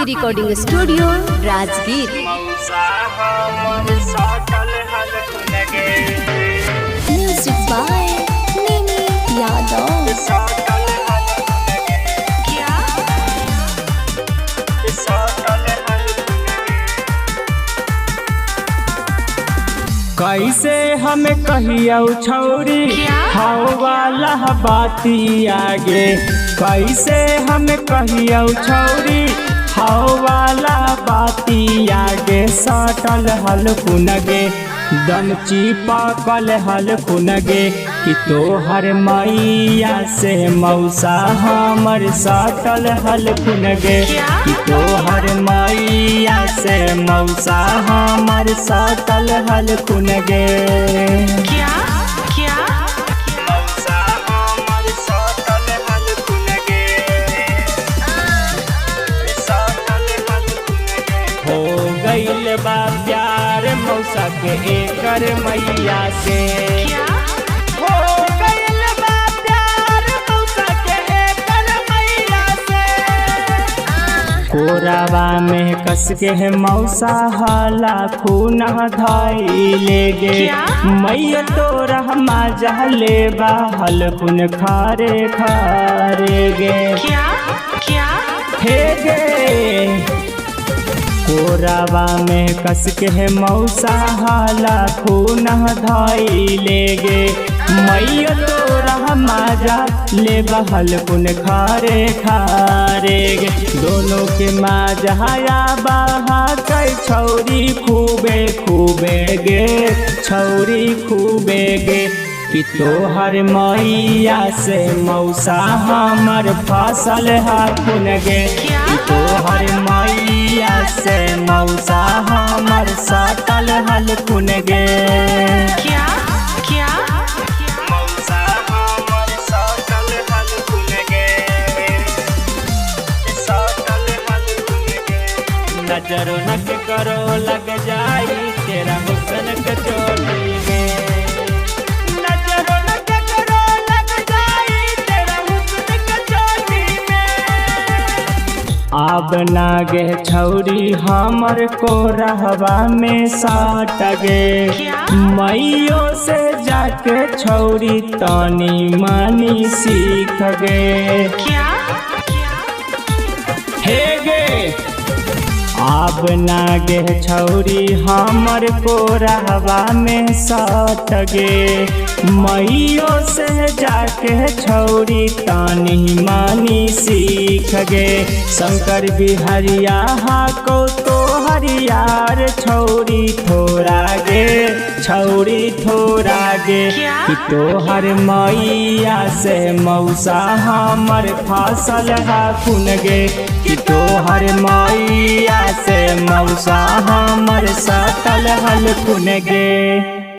Aarti recording studio Rajgir. Music by Nimi Yadav. कैसे हमें कहिया छौरी हाउ वाला बाती आगे, कैसे हमें कहिया छौरी हाउ वाला बाती आगे। सटल हल कुनगे दन चिपकल हल कुनगे कि तोहर मैया से मौसा हमर सटल हल कुनगे कि तोहर मैया से मौसा हमर सटल हल कुनगे। हो गईल बा प्यार मौसा के एकर मैया से, हो गईल बा प्यार मौसा के एकर मैया से। कोरावा में कस के है मौसा हाला खूना धइले गे, मैया तोरा माजा लेबा हल खून खारे खारे गे। हे गे कोरावा में कस के है मौसा हाला खूना धइले गे, मैया तोरा माजा ले बहल कुन खारे खारे गे। दोनों के माजा बहा कई छौरी खूबे खूबे गे, छौरी खूबे गे कि तोहर मैया से मौसा हमर फसल हाथुन गे कि तोहर मैया से मौसा हमर सटल हल कुन गे। मौसा हमर सटल हल कुन गे, सटल हल कुन गे। नजरो नक करो लग जाई तेरा हुस्न के चोली में, नजरो नक करो लग जाई तेरा हुस्न के चोली में। आब नागे छौरी हमर को रहवा में साट गे, मैयो से जाके छौरी तनी मानी सीख गे। हे गे आब नागे छौरी हमर को रहवा में साट गे, मैयो से जाके छौरी तानी मानी सीख गे। शंकर बिहरिया को तो हरियार छौरी थोड़ा गे, छौरी थोड़ा गे कि तोहर मैया से मौसा हमर फसल हाथुन गे कि तोहर मैया से मौसा हमर सटल हल कुन गे।